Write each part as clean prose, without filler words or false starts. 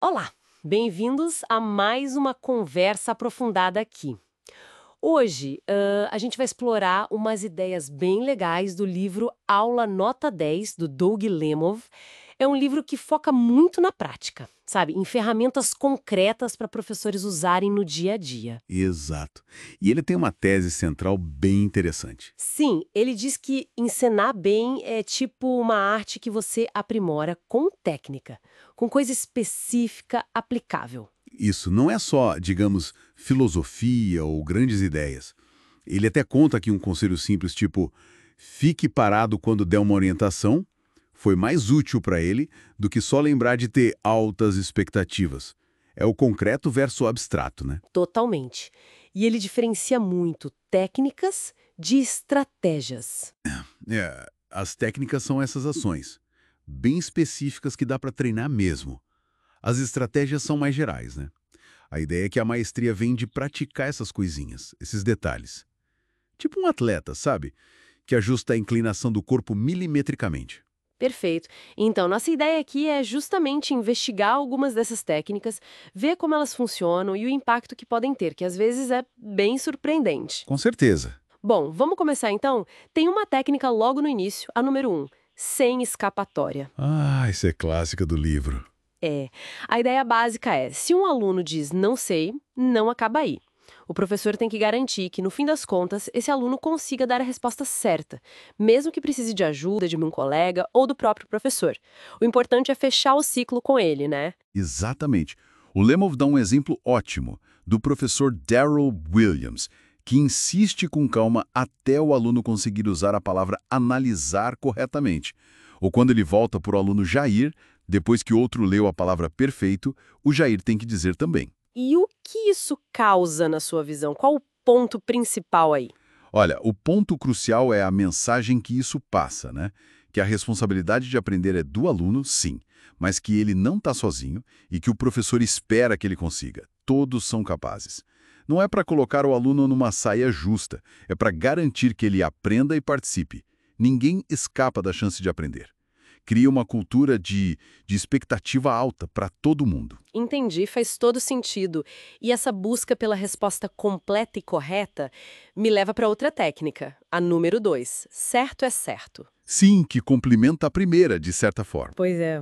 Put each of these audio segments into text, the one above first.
Olá, bem-vindos a mais uma conversa aprofundada aqui. Hoje, a gente vai explorar umas ideias bem legais do livro Aula Nota 10, do Doug Lemov. É um livro que foca muito na prática, sabe? Em ferramentas concretas para professores usarem no dia a dia. Exato. E ele tem uma tese central bem interessante. Sim, ele diz que ensinar bem é tipo uma arte que você aprimora com técnica, com coisa específica aplicável. Isso não é só, digamos, filosofia ou grandes ideias. Ele até conta aqui um conselho simples, tipo, fique parado quando der uma orientação, foi mais útil para ele do que só lembrar de ter altas expectativas. É o concreto versus o abstrato, né? Totalmente. E ele diferencia muito técnicas de estratégias. As técnicas são essas ações, bem específicas que dá para treinar mesmo. As estratégias são mais gerais, né? A ideia é que a maestria vem de praticar essas coisinhas, esses detalhes. Tipo um atleta, sabe? Que ajusta a inclinação do corpo milimetricamente. Perfeito. Então, nossa ideia aqui é justamente investigar algumas dessas técnicas, ver como elas funcionam e o impacto que podem ter, que às vezes é bem surpreendente. Com certeza. Bom, vamos começar então? Tem uma técnica logo no início, a número 1, sem escapatória. Ah, isso é clássica do livro. É. A ideia básica é: se um aluno diz não sei, não acaba aí. O professor tem que garantir que, no fim das contas, esse aluno consiga dar a resposta certa, mesmo que precise de ajuda de um colega ou do próprio professor. O importante é fechar o ciclo com ele, né? Exatamente. O Lemov dá um exemplo ótimo do professor Darrell Williams, que insiste com calma até o aluno conseguir usar a palavra analisar corretamente. Ou quando ele volta para o aluno Jair, depois que outro leu a palavra perfeito, o Jair tem que dizer também. E o que isso causa na sua visão? Qual o ponto principal aí? Olha, o ponto crucial é a mensagem que isso passa, né? Que a responsabilidade de aprender é do aluno, sim, mas que ele não está sozinho e que o professor espera que ele consiga. Todos são capazes. Não é para colocar o aluno numa saia justa, é para garantir que ele aprenda e participe. Ninguém escapa da chance de aprender. Cria uma cultura de expectativa alta para todo mundo. Entendi, faz todo sentido. E essa busca pela resposta completa e correta me leva para outra técnica, a número 2. Certo é certo. Sim, que complementa a primeira, de certa forma. Pois é.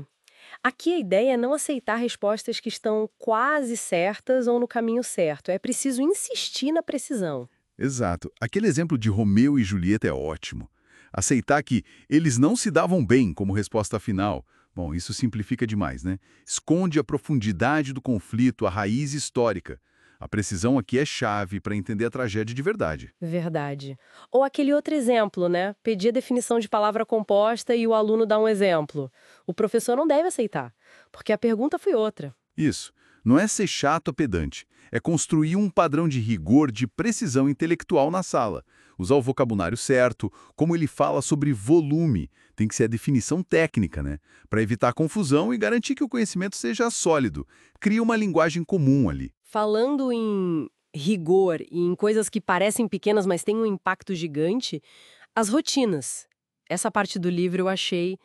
Aqui a ideia é não aceitar respostas que estão quase certas ou no caminho certo. É preciso insistir na precisão. Exato. Aquele exemplo de Romeu e Julieta é ótimo. Aceitar que eles não se davam bem como resposta final. Bom, isso simplifica demais, né? Esconde a profundidade do conflito, a raiz histórica. A precisão aqui é chave para entender a tragédia de verdade. Verdade. Ou aquele outro exemplo, né? Pedir a definição de palavra composta e o aluno dá um exemplo. O professor não deve aceitar, porque a pergunta foi outra. Isso. Não é ser chato ou pedante. É construir um padrão de rigor, de precisão intelectual na sala. Usar o vocabulário certo, como ele fala sobre volume. Tem que ser a definição técnica, né? Para evitar confusão e garantir que o conhecimento seja sólido. Cria uma linguagem comum ali. Falando em rigor e em coisas que parecem pequenas, mas têm um impacto gigante, as rotinas. Essa parte do livro eu achei,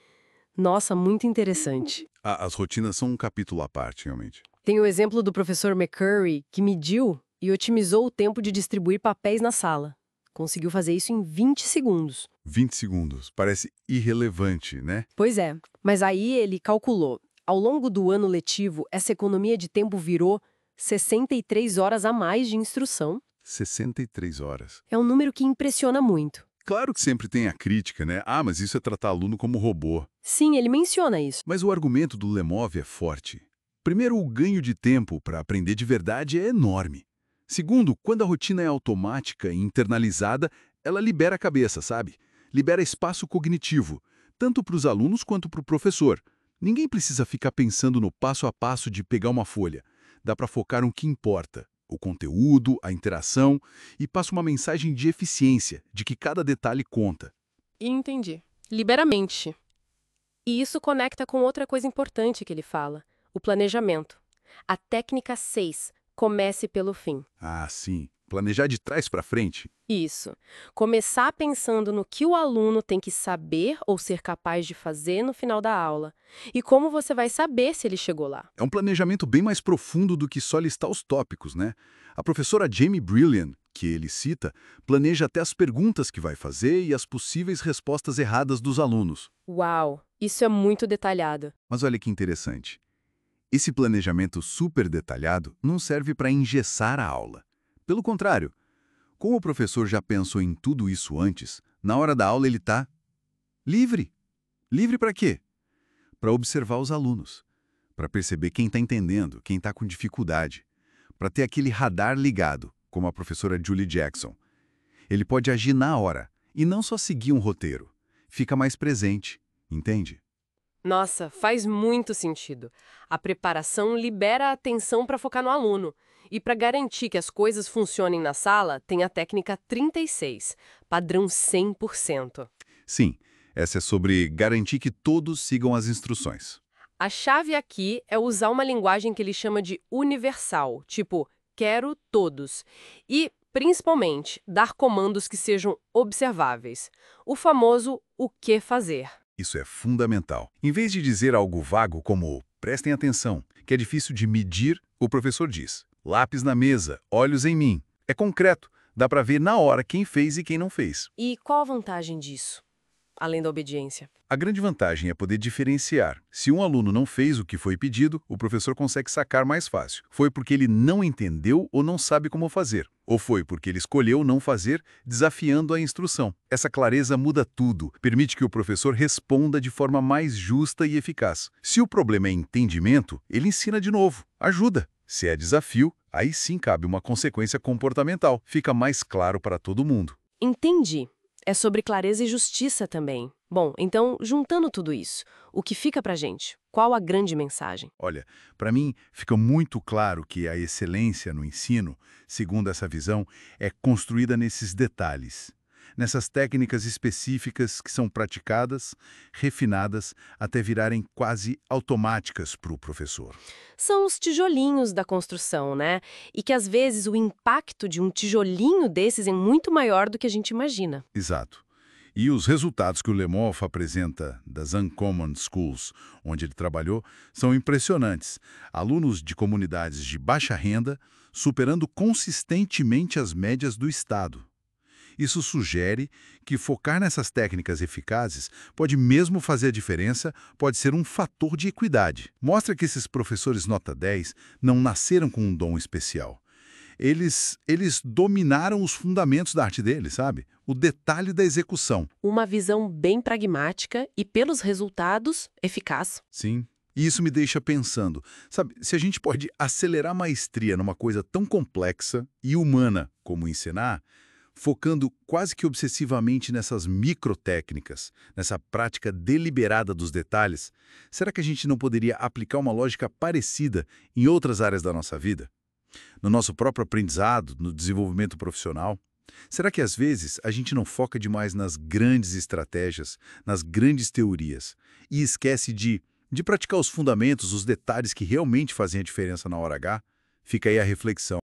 nossa, muito interessante. As rotinas são um capítulo à parte, realmente. Tem o exemplo do professor McCurry, que mediu e otimizou o tempo de distribuir papéis na sala. Conseguiu fazer isso em 20 segundos. 20 segundos. Parece irrelevante, né? Pois é, mas aí ele calculou. Ao longo do ano letivo, essa economia de tempo virou 63 horas a mais de instrução. 63 horas. É um número que impressiona muito. Claro que sempre tem a crítica, né? Ah, mas isso é tratar aluno como robô. Sim, ele menciona isso. Mas o argumento do Lemov é forte. Primeiro, o ganho de tempo para aprender de verdade é enorme. Segundo, quando a rotina é automática e internalizada, ela libera a cabeça, sabe? Libera espaço cognitivo, tanto para os alunos quanto para o professor. Ninguém precisa ficar pensando no passo a passo de pegar uma folha. Dá para focar no que importa. O conteúdo, a interação, e passa uma mensagem de eficiência, de que cada detalhe conta. Entendi. Libera a mente. E isso conecta com outra coisa importante que ele fala: o planejamento. A técnica 6, comece pelo fim. Ah, sim. planejar de trás para frente. Isso. Começar pensando no que o aluno tem que saber ou ser capaz de fazer no final da aula. E como você vai saber se ele chegou lá. É um planejamento bem mais profundo do que só listar os tópicos, né? A professora Jamie Brilliant, que ele cita, planeja até as perguntas que vai fazer e as possíveis respostas erradas dos alunos. Uau, isso é muito detalhado. Mas olha que interessante. Esse planejamento super detalhado não serve para engessar a aula. Pelo contrário, como o professor já pensou em tudo isso antes, na hora da aula ele está livre. Livre para quê? Para observar os alunos, para perceber quem está entendendo, quem está com dificuldade, para ter aquele radar ligado, como a professora Julie Jackson. Ele pode agir na hora e não só seguir um roteiro. Fica mais presente, entende? Nossa, faz muito sentido. A preparação libera a atenção para focar no aluno. E para garantir que as coisas funcionem na sala, tem a técnica 36, padrão 100%. Sim, essa é sobre garantir que todos sigam as instruções. A chave aqui é usar uma linguagem que ele chama de universal, tipo, quero todos. E, principalmente, dar comandos que sejam observáveis. O famoso o que fazer. Isso é fundamental. Em vez de dizer algo vago como prestem atenção, que é difícil de medir, o professor diz lápis na mesa, olhos em mim. É concreto, dá para ver na hora quem fez e quem não fez. E qual a vantagem disso, além da obediência? A grande vantagem é poder diferenciar. Se um aluno não fez o que foi pedido, o professor consegue sacar mais fácil. Foi porque ele não entendeu ou não sabe como fazer. Ou foi porque ele escolheu não fazer, desafiando a instrução. Essa clareza muda tudo, permite que o professor responda de forma mais justa e eficaz. Se o problema é entendimento, ele ensina de novo, ajuda. Se é desafio, aí sim cabe uma consequência comportamental. Fica mais claro para todo mundo. Entendi. É sobre clareza e justiça também. Bom, então, juntando tudo isso, o que fica pra gente? Qual a grande mensagem? Olha, para mim fica muito claro que a excelência no ensino, segundo essa visão, é construída nesses detalhes, nessas técnicas específicas que são praticadas, refinadas, até virarem quase automáticas para o professor. São os tijolinhos da construção, né? E que às vezes o impacto de um tijolinho desses é muito maior do que a gente imagina. Exato. E os resultados que o Lemov apresenta das Uncommon Schools, onde ele trabalhou, são impressionantes. Alunos de comunidades de baixa renda superando consistentemente as médias do Estado. Isso sugere que focar nessas técnicas eficazes pode mesmo fazer a diferença, pode ser um fator de equidade. Mostra que esses professores nota 10 não nasceram com um dom especial. Eles dominaram os fundamentos da arte deles, sabe? O detalhe da execução. Uma visão bem pragmática e, pelos resultados, eficaz. Sim. E isso me deixa pensando, sabe, se a gente pode acelerar a maestria numa coisa tão complexa e humana como ensinar, focando quase que obsessivamente nessas microtécnicas, nessa prática deliberada dos detalhes, será que a gente não poderia aplicar uma lógica parecida em outras áreas da nossa vida? No nosso próprio aprendizado, no desenvolvimento profissional? Será que às vezes a gente não foca demais nas grandes estratégias, nas grandes teorias, e esquece de praticar os fundamentos, os detalhes que realmente fazem a diferença na hora H? Fica aí a reflexão.